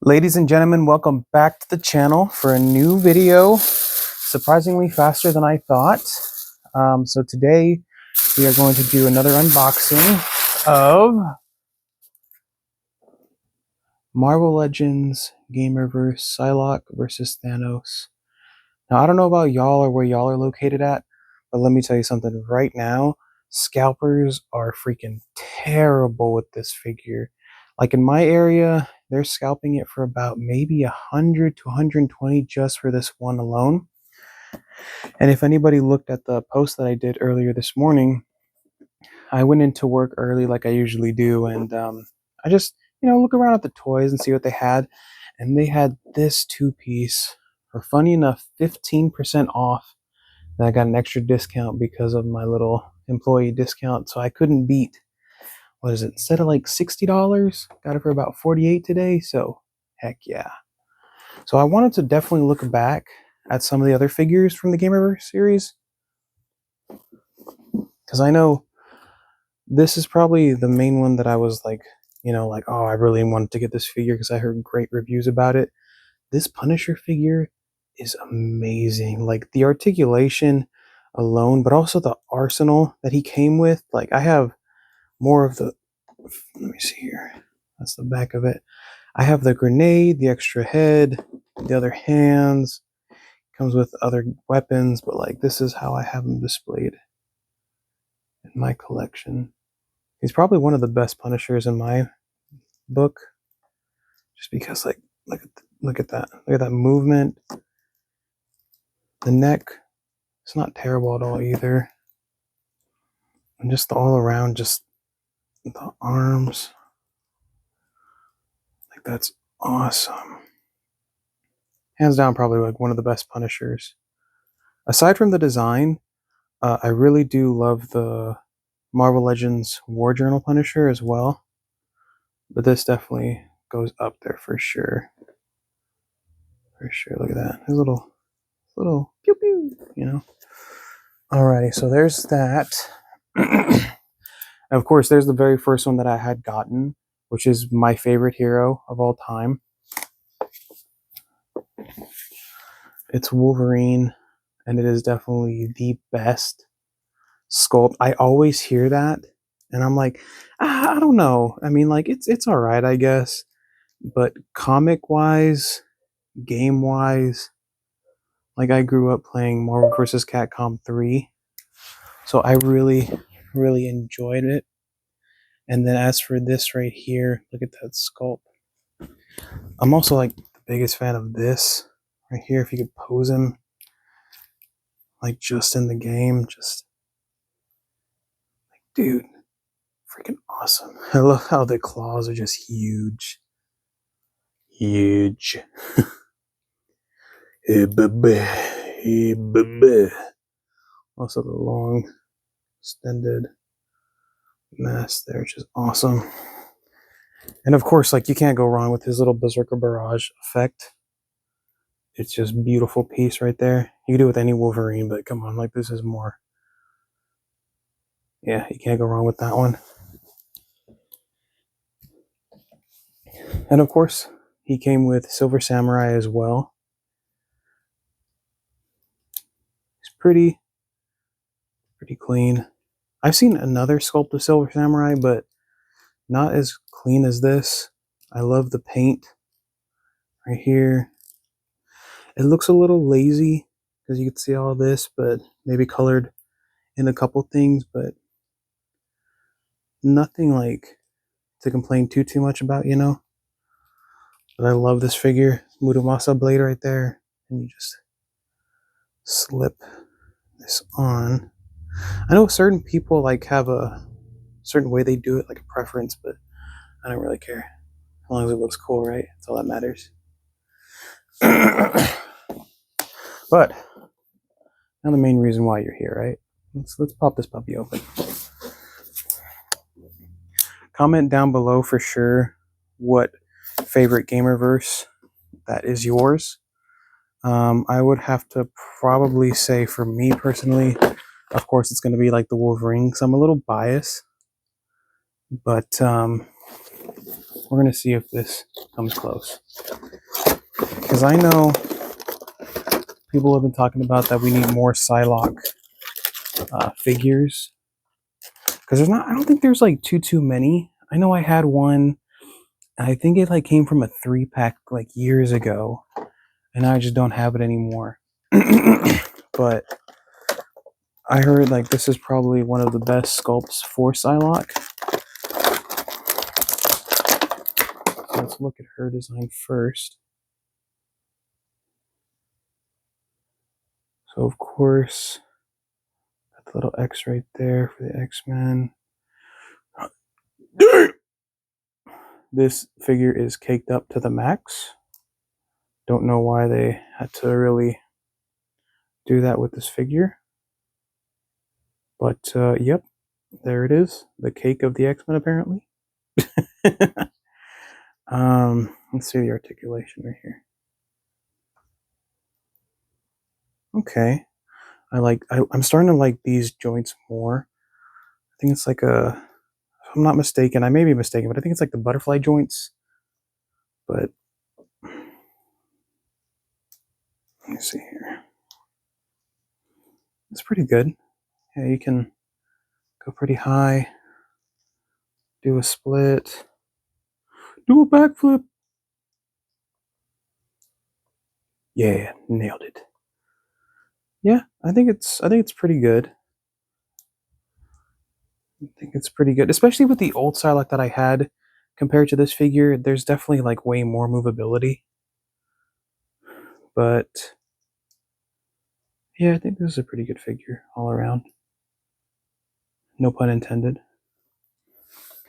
Ladies and gentlemen, welcome back to the channel for a new video. Surprisingly faster than I thought. So today we are going to do another unboxing of Marvel Legends Gamerverse Psylocke versus Thanos. Now I don't know about y'all or where y'all are located at, but let me tell you something right now. Scalpers are freaking terrible with this figure. Like in my area, they're scalping it for about maybe 100 to 120 just for this one alone. And if anybody looked at the post that I did earlier this morning, I went into work early like I usually do, and I just look around at the toys and see what they had, and they had this two-piece for, funny enough, 15% off. And I got an extra discount because of my little employee discount, so I couldn't beat. What is it? Instead of like $60, got it for about $48 today. So heck yeah. So I wanted to definitely look back at some of the other figures from the Gamerverse series, because I know this is probably the main one that I was like, oh, I really wanted to get this figure because I heard great reviews about it. This Punisher figure is amazing. Like the articulation alone, but also the arsenal that he came with. Like I have more of the, let me see here. That's the back of it. I have the grenade, the extra head, the other hands. Comes with other weapons, but like this is how I have him displayed in my collection. He's probably one of the best Punishers in my book, just because like look at that movement. The neck, it's not terrible at all either, and just all around, just the arms, like that's awesome. Hands down, probably like one of the best Punishers. Aside from the design, I really do love the Marvel Legends War Journal Punisher as well, but this definitely goes up there for sure. For sure, look at that. His little pew pew, Alrighty, so there's that. Of course, there's the very first one that I had gotten, which is my favorite hero of all time. It's Wolverine, and it is definitely the best sculpt. I always hear that, and I'm like, I don't know. I mean, like it's all right, I guess, but comic wise, game wise, like I grew up playing Marvel vs. Capcom 3, so I really enjoyed it. And then as for this right here, look at that sculpt. I'm also like the biggest fan of this right here. If you could pose him like just in the game, just like, dude, freaking awesome. I love how the claws are just huge. Huge. Hey, baby. Hey, baby. Also the long extended mask there, which is awesome. And of course, like you can't go wrong with his little Berserker Barrage effect. It's just beautiful piece right there. You can do it with any Wolverine, but come on, like this is more. Yeah, you can't go wrong with that one. And of course, he came with Silver Samurai as well. He's pretty clean. I've seen another sculpt of Silver Samurai, but not as clean as this. I love the paint right here. It looks a little lazy because you can see all this, but maybe colored in a couple things, but nothing like to complain too much about, But I love this figure. Muramasa blade right there, and you just slip this on. I know certain people like have a certain way they do it, like a preference, but I don't really care. As long as it looks cool, right? That's all that matters. But now the main reason why you're here, right? Let's pop this puppy open. Comment down below for sure what favorite Gamerverse that is yours. I would have to probably say, for me personally, of course, it's going to be like the Wolverine, because I'm a little biased. But We're going to see if this comes close. Because I know people have been talking about that we need more Psylocke figures. Because there's not, I don't think there's like too many. I know I had one, and I think it like came from a 3-pack like years ago, and I just don't have it anymore. But I heard like this is probably one of the best sculpts for Psylocke. So let's look at her design first. So of course, got the little X right there for the X-Men. This figure is caked up to the max. Don't know why they had to really do that with this figure. But yep, there it is. The cake of the X-Men apparently. Let's see the articulation right here. Okay. I'm starting to like these joints more. I think it's like if I'm not mistaken, I may be mistaken, but I think it's like the butterfly joints. But let me see here. It's pretty good. Yeah, you can go pretty high, do a split, do a backflip. Yeah, nailed it. Yeah, I think it's pretty good. I think it's pretty good, especially with the old Psylocke that I had compared to this figure. There's definitely like way more movability. But yeah, I think this is a pretty good figure all around. No pun intended.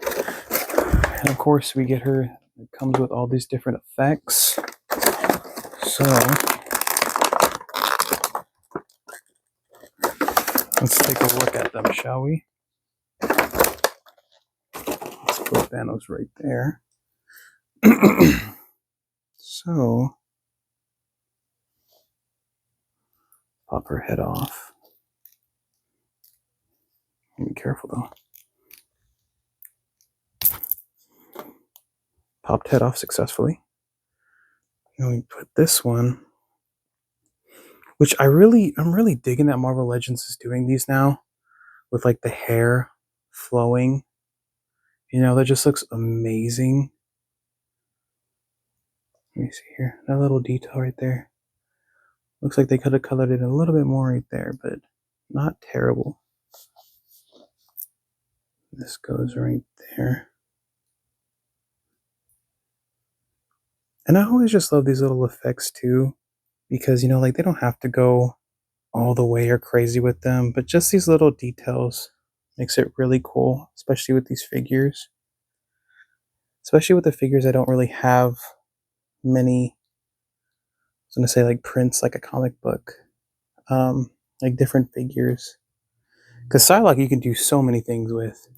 And of course, we get her. It comes with all these different effects. So let's take a look at them, shall we? Let's put Thanos right there. So pop her head off. Be careful though. Popped head off successfully. And we put this one, which I'm really digging that Marvel Legends is doing these now with like the hair flowing. You know, that just looks amazing. Let me see here. That little detail right there. Looks like they could have colored it a little bit more right there, but not terrible. This goes right there. And I always just love these little effects too, because, you know, like they don't have to go all the way or crazy with them, but just these little details makes it really cool, especially with these figures. Especially with the figures I don't really have many, I was going to say like prints, like a comic book, like different figures. Because Psylocke you can do so many things with.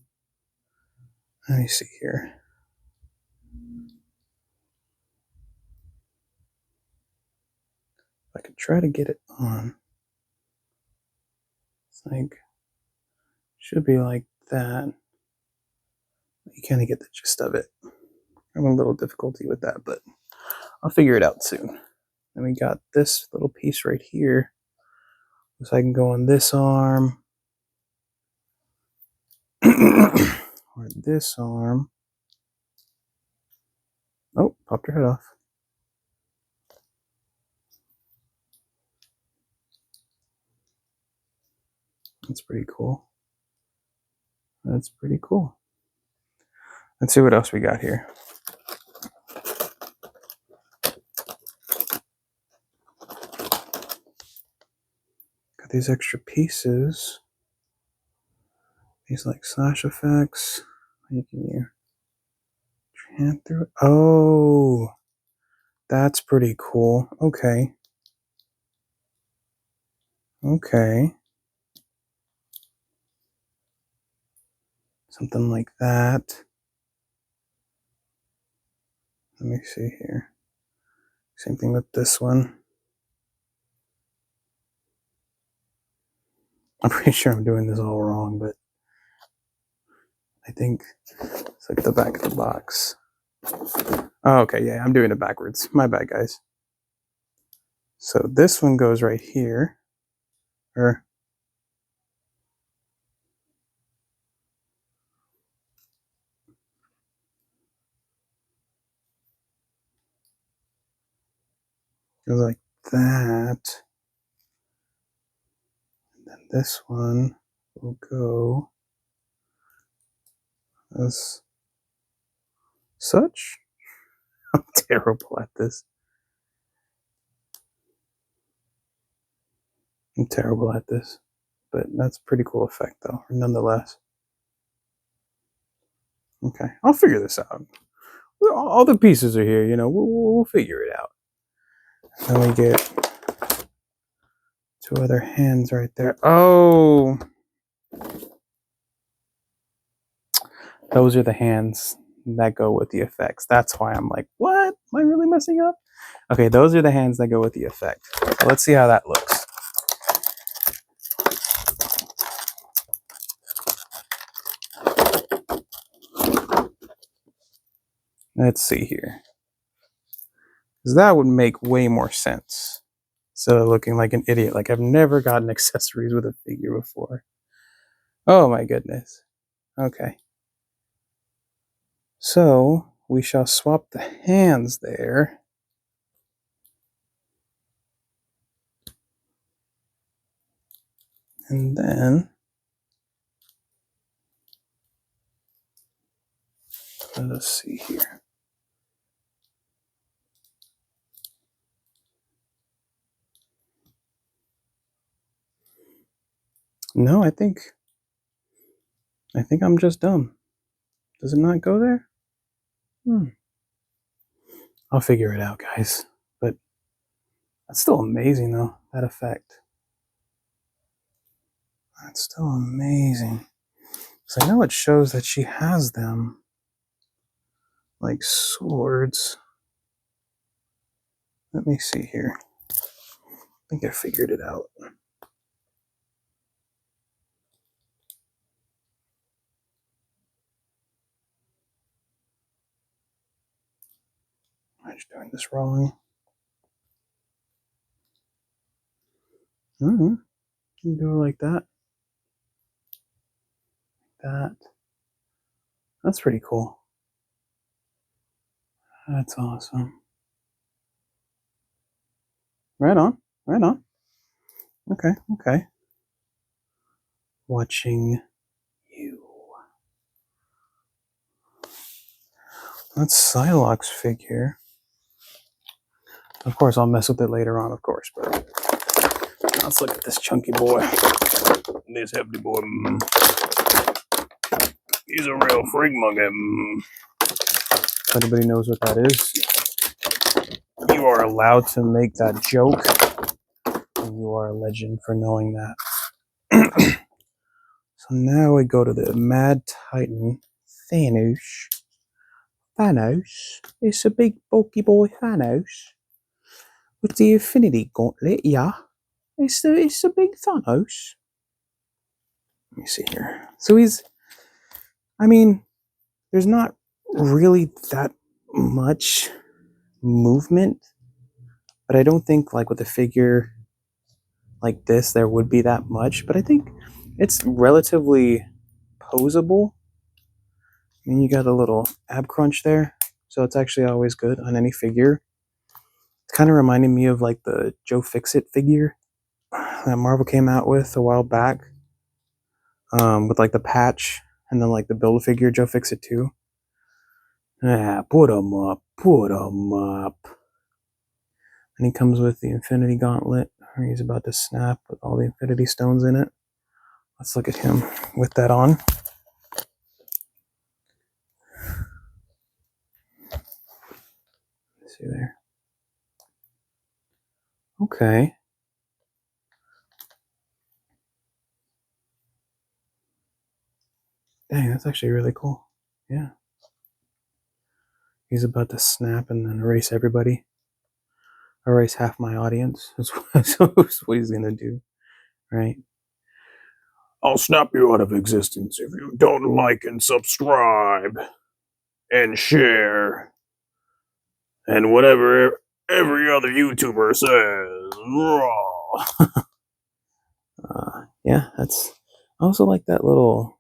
Let me see here. If I could try to get it on. It's like, should be like that. You kind of get the gist of it. I'm having a little difficulty with that, but I'll figure it out soon. Then we got this little piece right here. So I can go on this arm. Or this arm. Oh, popped her head off. That's pretty cool. That's pretty cool. Let's see what else we got here. Got these extra pieces. These like slash effects. How can you hand through it? Oh, that's pretty cool. Okay. Okay. Something like that. Let me see here. Same thing with this one. I'm pretty sure I'm doing this all wrong, but I think it's like the back of the box. Oh, okay, yeah, I'm doing it backwards. My bad, guys. So this one goes right here. Or goes like that. And then this one will go as such. I'm terrible at this. I'm terrible at this. But that's a pretty cool effect, though, nonetheless. Okay, I'll figure this out. All the pieces are here, you know, we'll figure it out. Then we get two other hands right there. Oh! Those are the hands that go with the effects. That's why I'm like, what? Am I really messing up? Okay, those are the hands that go with the effect. So let's see how that looks. Let's see here. Because that would make way more sense. Instead of looking like an idiot. Like I've never gotten accessories with a figure before. Oh my goodness. Okay. So we shall swap the hands there. And then let's see here. No, I think I'm just dumb. Does it not go there? I'll figure it out, guys. But that's still amazing, though, that effect. That's still amazing. Because I know it shows that she has them like swords. Let me see here. I think I figured it out. I'm just doing this wrong. You can do it like that. That. That's pretty cool. That's awesome. Right on. Right on. Okay. Okay. Watching you. That's Psylocke's figure. Of course, I'll mess with it later on, of course, but let's look at this chunky boy. This hefty boy. He's a real freak monkey. If anybody knows what that is, you are allowed to make that joke, and you are a legend for knowing that. So now we go to the Mad Titan, Thanos. Thanos. It's a big bulky boy Thanos. With the Infinity Gauntlet, yeah. It's the big Thanos. Let me see here. So there's not really that much movement, but I don't think like with a figure like this there would be that much, but I think it's relatively posable. I mean, you got a little ab crunch there, so it's actually always good on any figure. It's kind of reminding me of like the Joe Fixit figure that Marvel came out with a while back, with like the patch and then like the Build-A-Figure Joe Fixit 2. Put 'em up, put 'em up. And he comes with the Infinity Gauntlet, where he's about to snap with all the Infinity Stones in it. Let's look at him with that on. Let's see there. Okay. Dang, that's actually really cool. Yeah. He's about to snap and then erase everybody. Erase half my audience. That's what he's gonna do. Right? I'll snap you out of existence if you don't like and subscribe and share. And whatever every other YouTuber says. Raw. Yeah, that's. I also like that little.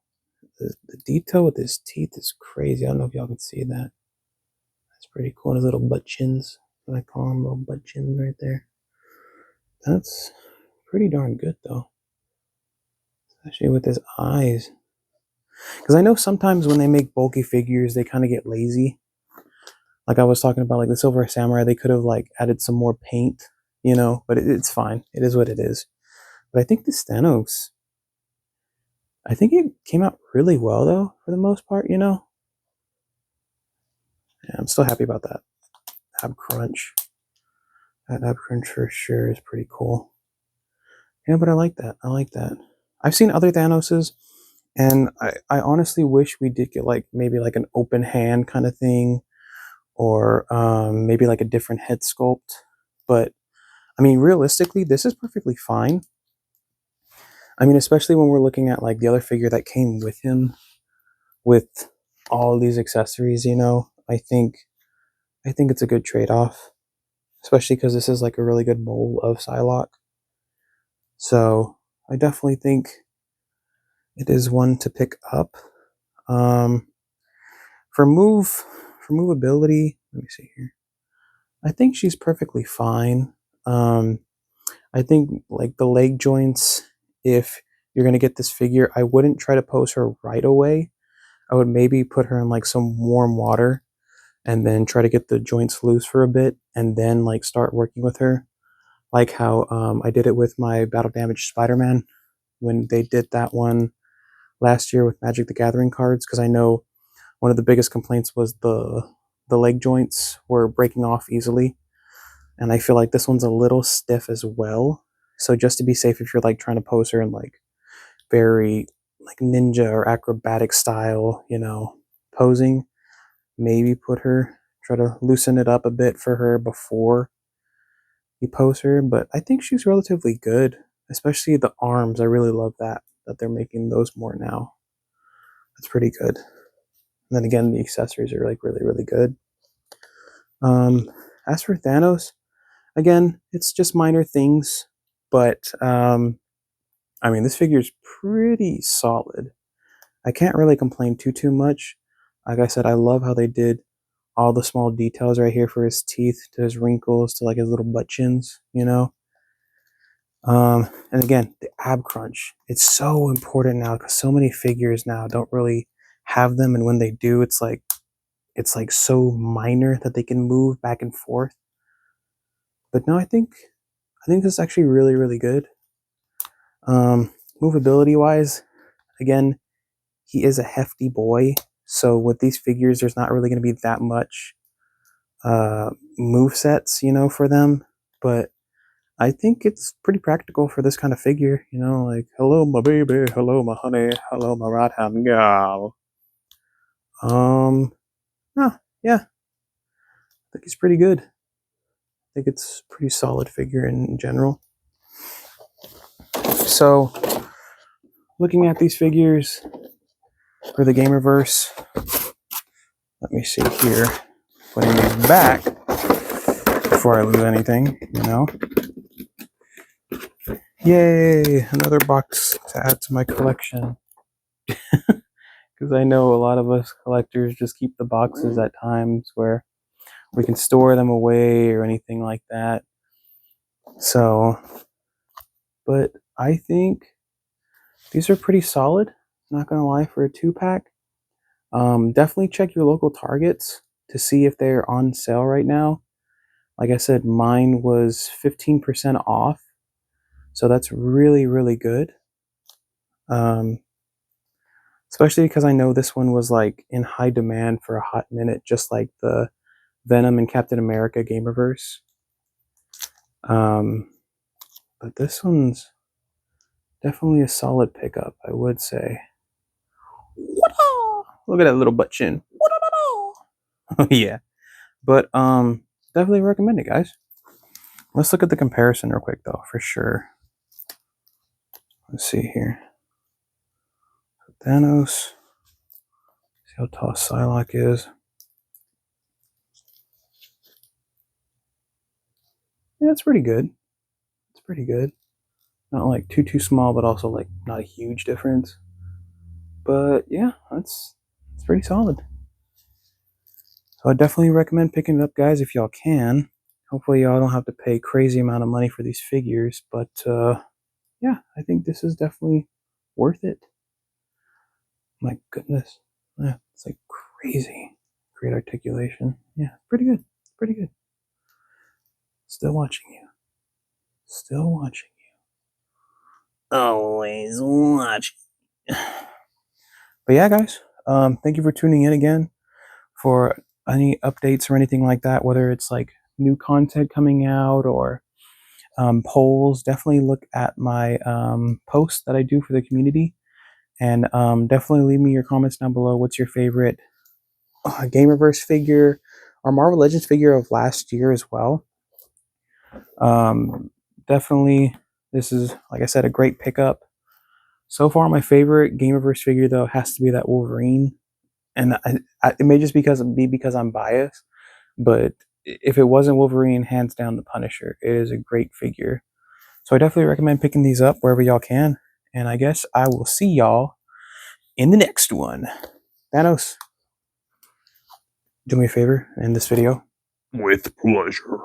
The detail with his teeth is crazy. I don't know if y'all can see that. That's pretty cool. His little butt chins. What I call them, little butt chins right there. That's pretty darn good though. Especially with his eyes. Because I know sometimes when they make bulky figures, they kind of get lazy. Like I was talking about, like the Silver Samurai, they could have like added some more paint, you know. But it's fine. It is what it is. But I think this Thanos, I think it came out really well though, for the most part, you know. Yeah, I'm still happy about that. Ab crunch. That ab crunch for sure is pretty cool. Yeah, but I like that. I like that. I've seen other Thanoses, and I honestly wish we did get like maybe like an open hand kind of thing, or maybe like a different head sculpt. But I mean, realistically, this is perfectly fine. I mean, especially when we're looking at like the other figure that came with him, with all these accessories. You know, I think it's a good trade off, especially because this is like a really good mold of Psylocke. So I definitely think it is one to pick up. Um, for movability, let me see here. I think she's perfectly fine. Um, I think like the leg joints, if you're gonna get this figure, I wouldn't try to pose her right away. I would maybe put her in like some warm water and then try to get the joints loose for a bit and then like start working with her. Like how I did it with my Battle Damage Spider-Man when they did that one last year with Magic the Gathering cards, because I know one of the biggest complaints was the leg joints were breaking off easily, and I feel like this one's a little stiff as well. So just to be safe, if you're like trying to pose her in like very like ninja or acrobatic style, you know, posing, maybe put her, try to loosen it up a bit for her before you pose her. But I think she's relatively good, especially the arms. I really love that they're making those more now. That's pretty good. And then again, the accessories are like really, really good. Um, as for Thanos, again, it's just minor things, but I mean, this figure is pretty solid. I can't really complain too much. Like I said, I love how they did all the small details right here for his teeth, to his wrinkles, to like his little butt chins, you know. And again, the ab crunch. It's so important now because so many figures now don't really have them, and when they do, it's like so minor that they can move back and forth. But no, I think this is actually really, really good. Movability wise, again, he is a hefty boy, so with these figures, there's not really going to be that much move sets, you know, for them. But I think it's pretty practical for this kind of figure, you know, like hello my baby, hello my honey, hello my right hand gal. Um, oh, yeah, I think he's pretty good. I think it's a pretty solid figure in general. So, looking at these figures for the Gamerverse, let me see here. Putting these back before I lose anything, you know. Yay! Another box to add to my collection. Because I know a lot of us collectors just keep the boxes at times where we can store them away or anything like that. So, but I think these are pretty solid. Not gonna lie, for a 2-pack. Definitely check your local Targets to see if they're on sale right now. Like I said, mine was 15% off, so that's really, really good. Um, especially because I know this one was like in high demand for a hot minute, just like the Venom and Captain America Gamerverse. Um, but this one's definitely a solid pickup, I would say. Look at that little butt chin. Oh yeah. But definitely recommend it, guys. Let's look at the comparison real quick though, for sure. Let's see here. Thanos. See how tall Psylocke is. Yeah, it's pretty good. It's pretty good. Not like too small, but also like not a huge difference. But yeah, it's pretty solid. So I definitely recommend picking it up, guys, if y'all can. Hopefully y'all don't have to pay crazy amount of money for these figures, but yeah, I think this is definitely worth it. My goodness. Yeah, it's like crazy. Great articulation. Yeah, pretty good. Pretty good. Still watching you. Still watching you. Always watching. But yeah, guys, thank you for tuning in again. For any updates or anything like that, whether it's like new content coming out or polls, definitely look at my posts that I do for the community. And definitely leave me your comments down below. What's your favorite Gamerverse figure or Marvel Legends figure of last year as well? Definitely, this is, like I said, a great pickup. So far, my favorite Gamerverse figure, though, has to be that Wolverine. And it may just be because I'm biased, but if it wasn't Wolverine, hands down the Punisher. It is a great figure. So I definitely recommend picking these up wherever y'all can. And I guess I will see y'all in the next one. Thanos, do me a favor in this video. With pleasure.